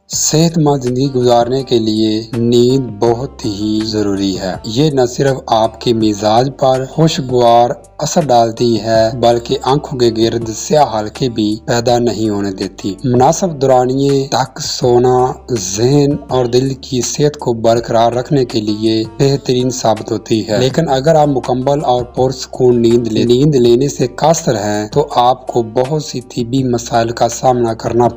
صحت مند زندگی گزارنے کے لیے نیند بہت ہی ضروری ہے۔ یہ نہ صرف آپ کے مزاج پر خوشگوار اثر ڈالتی ہے بلکہ آنکھوں کے گرد سیاہ حلقے بھی پیدا نہیں ہونے دیتی۔ مناسب دورانیے تک سونا ذہن اور دل کی صحت کو برقرار رکھنے کے لیے بہترین ثابت ہوتی ہے، لیکن اگر آپ مکمل اور پرسکون نیند لینے سے قاصر ہیں تو آپ کو بہت سی طبی مسائل کا سامنا کرنا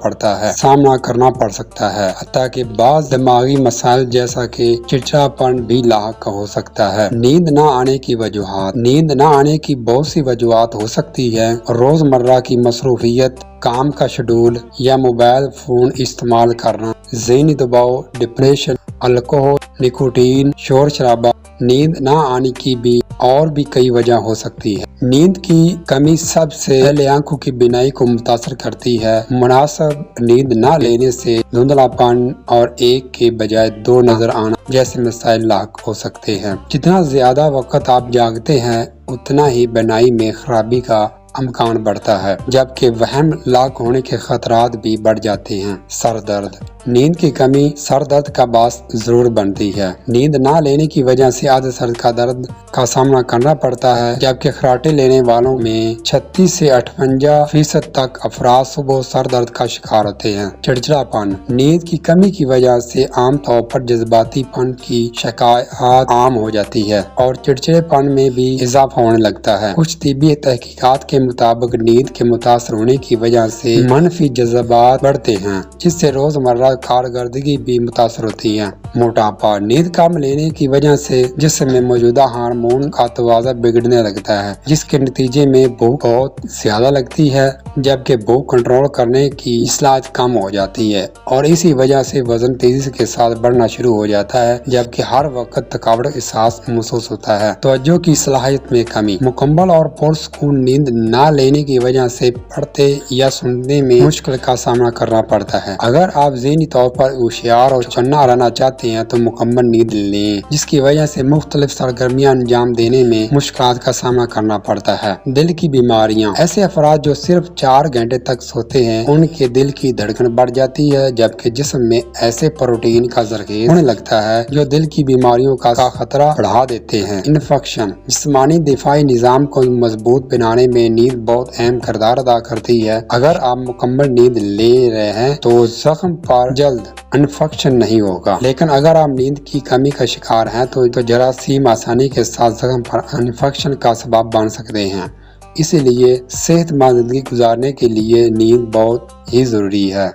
پڑ سکتا ہے، حتیٰ کہ بعض دماغی مسائل جیسا کہ چڑچڑاپن بھی لاحق ہو سکتا ہے۔ نیند نہ آنے کی بہت سی وجوہات ہو سکتی ہے۔ روزمرہ کی مصروفیت، کام کا شیڈول یا موبائل فون استعمال کرنا، ذہنی دباؤ، ڈپریشن، الکحل، نکوٹین، شور شرابہ۔ نیند نہ آنے کی اور بھی کئی وجہ ہو سکتی ہے۔ نیند کی کمی سب سے پہلے آنکھوں کی بینائی کو متاثر کرتی ہے۔ مناسب نیند نہ لینے سے دھندلاپن اور ایک کے بجائے دو نظر آنا جیسے مسائل لاحق ہو سکتے ہیں۔ جتنا زیادہ وقت آپ جاگتے ہیں اتنا ہی بینائی میں خرابی کا امکان بڑھتا ہے، جبکہ وہم لاحق ہونے کے خطرات بھی بڑھ جاتے ہیں۔ سر درد، نیند کی کمی سر درد کا باعث ضرور بنتی ہے۔ نیند نہ لینے کی وجہ سے عادت سر کا درد کا سامنا کرنا پڑتا ہے، جبکہ خراٹے لینے والوں میں 36 سے 58% تک افراد صبح سر درد کا شکار ہوتے ہیں۔ چڑچڑاپن، نیند کی کمی کی وجہ سے عام طور پر جذباتی پن کی شکایات عام ہو جاتی ہے اور چڑچڑے پن میں بھی اضافہ ہونے لگتا ہے۔ کچھ طبی تحقیقات کے مطابق نیند کے متاثر ہونے کی وجہ سے منفی جذبات بڑھتے ہیں، جس سے روزمرہ کارکردگی بھی متاثر ہوتی ہے۔ موٹاپا، نیند کم لینے کی وجہ سے جسم میں موجودہ ہارمون کا توازن بگڑنے لگتا ہے، جس کے نتیجے میں بھوک بہت زیادہ لگتی ہے، جبکہ بھوک کنٹرول کرنے کی صلاحیت کم ہو جاتی ہے اور اسی وجہ سے وزن تیزی کے ساتھ بڑھنا شروع ہو جاتا ہے، جبکہ ہر وقت تھکاوٹ احساس محسوس ہوتا ہے۔ توجہ کی صلاحیت میں کمی، مکمل اور پرسکون نیند نہ لینے کی وجہ سے پڑھتے یا سننے میں مشکل کا سامنا کرنا پڑتا ہے۔ اگر آپ ذہنی طور پر ہوشیار اور چوکنا رہنا چاہتے ہیں تو مکمل نیند لیں، جس کی وجہ سے مختلف سرگرمیاں انجام دینے میں مشکلات کا سامنا کرنا پڑتا ہے۔ دل کی بیماریاں، ایسے افراد جو صرف 4 گھنٹے تک سوتے ہیں ان کے دل کی دھڑکن بڑھ جاتی ہے، جبکہ جسم میں ایسے پروٹین کا ذخیرہ ہونے لگتا ہے جو دل کی بیماریوں کا خطرہ بڑھا دیتے ہیں۔ انفیکشن، جسمانی دفاعی نظام کو مضبوط بنانے میں نیند بہت اہم کردار ادا کرتی ہے۔ اگر آپ مکمل نیند لے رہے ہیں تو زخم پر جلد انفیکشن نہیں ہوگا، لیکن اگر آپ نیند کی کمی کا شکار ہیں تو جراثیم آسانی کے ساتھ زخم پر انفیکشن کا سبب بن سکتے ہیں۔ اسی لیے صحت مند زندگی گزارنے کے لیے نیند بہت ہی ضروری ہے۔